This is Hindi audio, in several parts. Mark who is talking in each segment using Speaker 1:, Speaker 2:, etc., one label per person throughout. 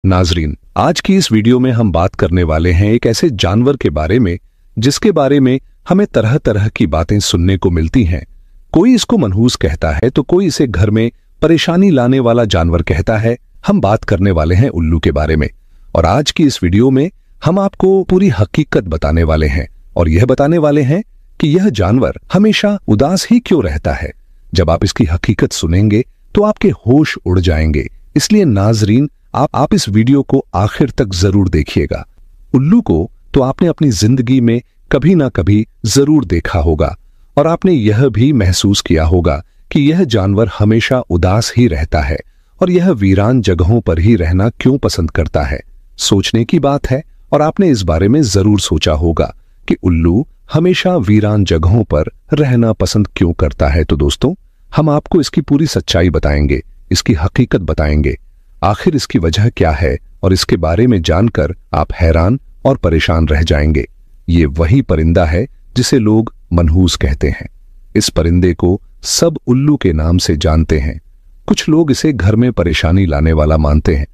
Speaker 1: नाजरीन, आज की इस वीडियो में हम बात करने वाले हैं एक ऐसे जानवर के बारे में जिसके बारे में हमें तरह तरह की बातें सुनने को मिलती हैं। कोई इसको मनहूस कहता है तो कोई इसे घर में परेशानी लाने वाला जानवर कहता है। हम बात करने वाले हैं उल्लू के बारे में और आज की इस वीडियो में हम आपको पूरी हकीकत बताने वाले हैं और यह बताने वाले हैं कि यह जानवर हमेशा उदास ही क्यों रहता है। जब आप इसकी हकीकत सुनेंगे तो आपके होश उड़ जाएंगे। इसलिए नाजरीन, आप इस वीडियो को आखिर तक जरूर देखिएगा। उल्लू को तो आपने अपनी जिंदगी में कभी ना कभी जरूर देखा होगा और आपने यह भी महसूस किया होगा कि यह जानवर हमेशा उदास ही रहता है और यह वीरान जगहों पर ही रहना क्यों पसंद करता है। सोचने की बात है और आपने इस बारे में जरूर सोचा होगा कि उल्लू हमेशा वीरान जगहों पर रहना पसंद क्यों करता है। तो दोस्तों, हम आपको इसकी पूरी सच्चाई बताएंगे, इसकी हकीकत बताएंगे, आखिर इसकी वजह क्या है और इसके बारे में जानकर आप हैरान और परेशान रह जाएंगे। ये वही परिंदा है जिसे लोग मनहूस कहते हैं। इस परिंदे को सब उल्लू के नाम से जानते हैं। कुछ लोग इसे घर में परेशानी लाने वाला मानते हैं।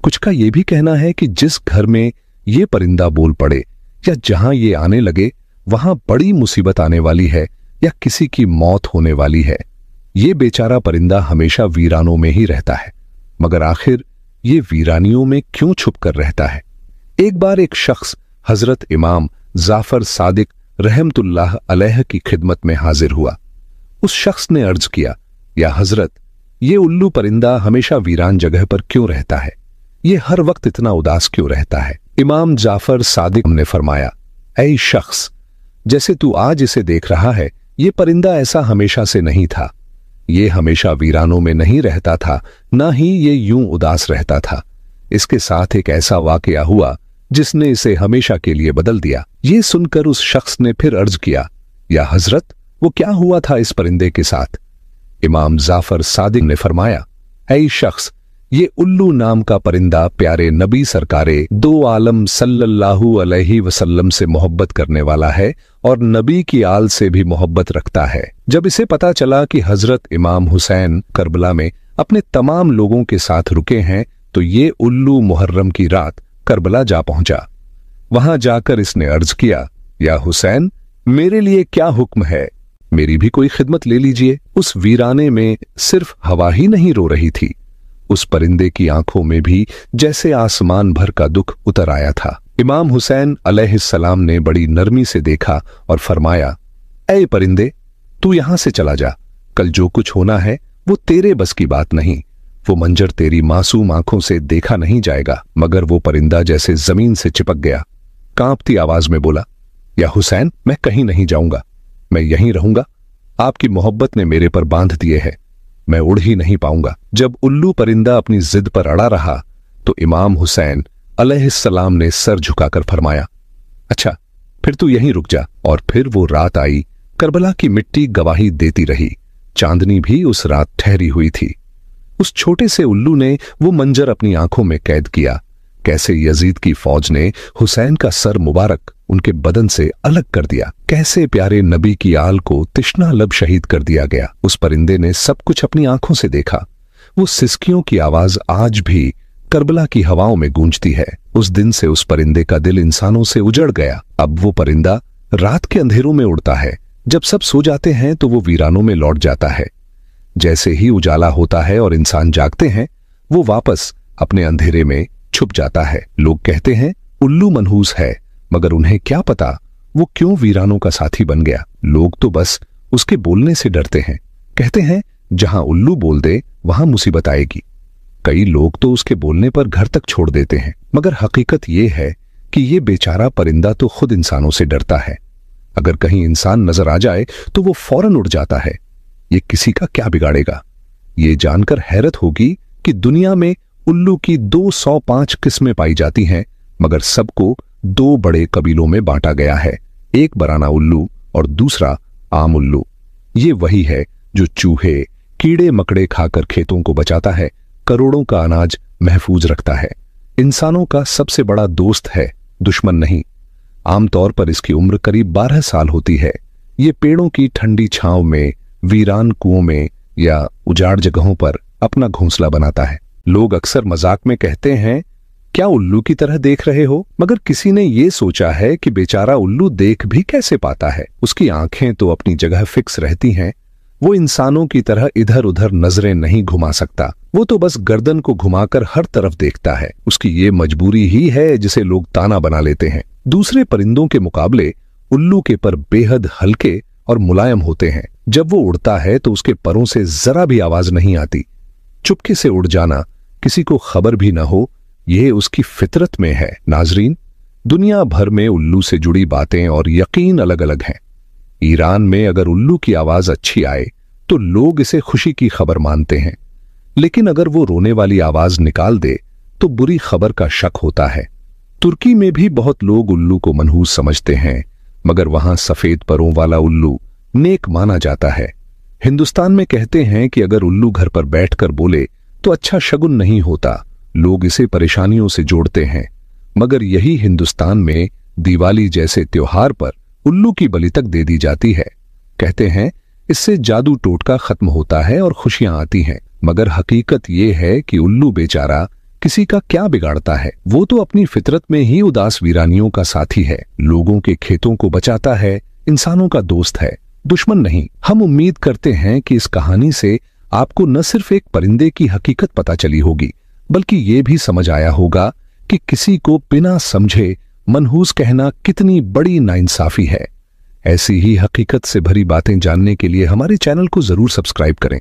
Speaker 1: कुछ का यह भी कहना है कि जिस घर में ये परिंदा बोल पड़े या जहां ये आने लगे वहां बड़ी मुसीबत आने वाली है या किसी की मौत होने वाली है। ये बेचारा परिंदा हमेशा वीरानों में ही रहता है, मगर आखिर ये वीरानियों में क्यों छुप कर रहता है। एक बार एक शख्स हजरत इमाम जाफर सादिक रहमतुल्लाह अलैह की खिदमत में हाजिर हुआ। उस शख्स ने अर्ज किया, या हजरत, ये उल्लू परिंदा हमेशा वीरान जगह पर क्यों रहता है? ये हर वक्त इतना उदास क्यों रहता है? इमाम जाफर सादिक ने फरमाया, ऐ शख्स, जैसे तू आज इसे देख रहा है, ये परिंदा ऐसा हमेशा से नहीं था। ये हमेशा वीरानों में नहीं रहता था, ना ही ये यूं उदास रहता था। इसके साथ एक ऐसा वाकया हुआ जिसने इसे हमेशा के लिए बदल दिया। ये सुनकर उस शख्स ने फिर अर्ज किया, या हजरत, वो क्या हुआ था इस परिंदे के साथ? इमाम जाफर सादिक ने फरमाया, ऐ शख्स, ये उल्लू नाम का परिंदा प्यारे नबी सरकारे दो आलम सल्लल्लाहु अलैहि वसल्लम से मोहब्बत करने वाला है और नबी की आल से भी मोहब्बत रखता है। जब इसे पता चला कि हजरत इमाम हुसैन करबला में अपने तमाम लोगों के साथ रुके हैं, तो ये उल्लू मुहर्रम की रात करबला जा पहुंचा। वहां जाकर इसने अर्ज किया, या हुसैन, मेरे लिए क्या हुक्म है? मेरी भी कोई खिदमत ले लीजिए। उस वीराने में सिर्फ हवा ही नहीं रो रही थी, उस परिंदे की आंखों में भी जैसे आसमान भर का दुख उतर आया था। इमाम हुसैन अलैहिस्सलाम ने बड़ी नरमी से देखा और फरमाया, ऐ परिंदे, तू यहां से चला जा। कल जो कुछ होना है वो तेरे बस की बात नहीं। वो मंजर तेरी मासूम आंखों से देखा नहीं जाएगा। मगर वो परिंदा जैसे जमीन से चिपक गया, कांपती आवाज में बोला, या हुसैन, मैं कहीं नहीं जाऊंगा, मैं यहीं रहूंगा। आपकी मोहब्बत ने मेरे पर बांध दिए है, मैं उड़ ही नहीं पाऊंगा। जब उल्लू परिंदा अपनी जिद पर अड़ा रहा तो इमाम हुसैन अलैहिस्सलाम ने सर झुकाकर फरमाया, अच्छा, फिर तू यहीं रुक जा। और फिर वो रात आई। करबला की मिट्टी गवाही देती रही। चांदनी भी उस रात ठहरी हुई थी। उस छोटे से उल्लू ने वो मंजर अपनी आंखों में कैद किया, कैसे यजीद की फौज ने हुसैन का सर मुबारक उनके बदन से अलग कर दिया, कैसे प्यारे नबी की आल को तिश्ना लब शहीद कर दिया गया। उस परिंदे ने सब कुछ अपनी आंखों से देखा। वो सिसकियों की आवाज आज भी करबला की हवाओं में गूंजती है। उस दिन से उस परिंदे का दिल इंसानों से उजड़ गया। अब वो परिंदा रात के अंधेरों में उड़ता है। जब सब सो जाते हैं तो वो वीरानों में लौट जाता है। जैसे ही उजाला होता है और इंसान जागते हैं, वो वापस अपने अंधेरे में छुप जाता है। लोग कहते हैं उल्लू मनहूस है, मगर उन्हें क्या पता वो क्यों वीरानों का साथी बन गया। लोग तो बस उसके बोलने से डरते हैं। कहते हैं जहां उल्लू बोल दे वहां मुसीबत आएगी। कई लोग तो उसके बोलने पर घर तक छोड़ देते हैं। मगर हकीकत यह है कि ये बेचारा परिंदा तो खुद इंसानों से डरता है। अगर कहीं इंसान नजर आ जाए तो वो फौरन उड़ जाता है। ये किसी का क्या बिगाड़ेगा? ये जानकर हैरत होगी कि दुनिया में उल्लू की 205 किस्में पाई जाती हैं, मगर सबको दो बड़े कबीलों में बांटा गया है। एक बराना उल्लू और दूसरा आम उल्लू। ये वही है जो चूहे कीड़े मकड़े खाकर खेतों को बचाता है, करोड़ों का अनाज महफूज रखता है, इंसानों का सबसे बड़ा दोस्त है, दुश्मन नहीं। आमतौर पर इसकी उम्र करीब 12 साल होती है। ये पेड़ों की ठंडी छांव में, वीरान कुओं में या उजाड़ जगहों पर अपना घोंसला बनाता है। लोग अक्सर मजाक में कहते हैं क्या उल्लू की तरह देख रहे हो? मगर किसी ने ये सोचा है कि बेचारा उल्लू देख भी कैसे पाता है? उसकी आंखें तो अपनी जगह फिक्स रहती हैं। वो इंसानों की तरह इधर उधर नजरें नहीं घुमा सकता। वो तो बस गर्दन को घुमाकर हर तरफ देखता है। उसकी ये मजबूरी ही है जिसे लोग ताना बना लेते हैं। दूसरे परिंदों के मुकाबले उल्लू के पर बेहद हल्के और मुलायम होते हैं। जब वो उड़ता है तो उसके परों से जरा भी आवाज नहीं आती। चुपके से उड़ जाना, किसी को खबर भी न हो, यह उसकी फितरत में है। नाजरीन, दुनिया भर में उल्लू से जुड़ी बातें और यकीन अलग अलग हैं। ईरान में अगर उल्लू की आवाज अच्छी आए तो लोग इसे खुशी की खबर मानते हैं, लेकिन अगर वो रोने वाली आवाज निकाल दे तो बुरी खबर का शक होता है। तुर्की में भी बहुत लोग उल्लू को मनहूस समझते हैं, मगर वहां सफेद परों वाला उल्लू नेक माना जाता है। हिंदुस्तान में कहते हैं कि अगर उल्लू घर पर बैठकर बोले तो अच्छा शगुन नहीं होता। लोग इसे परेशानियों से जोड़ते हैं, मगर यही हिंदुस्तान में दिवाली जैसे त्योहार पर उल्लू की बलि तक दे दी जाती है। कहते हैं इससे जादू टोटका खत्म होता है और खुशियां आती हैं। मगर हकीकत यह है कि उल्लू बेचारा किसी का क्या बिगाड़ता है। वो तो अपनी फितरत में ही उदास वीरानियों का साथी है। लोगों के खेतों को बचाता है, इंसानों का दोस्त है, दुश्मन नहीं। हम उम्मीद करते हैं कि इस कहानी से आपको न सिर्फ एक परिंदे की हकीकत पता चली होगी, बल्कि ये भी समझ आया होगा कि किसी को बिना समझे मनहूस कहना कितनी बड़ी नाइंसाफी है। ऐसी ही हकीकत से भरी बातें जानने के लिए हमारे चैनल को जरूर सब्सक्राइब करें।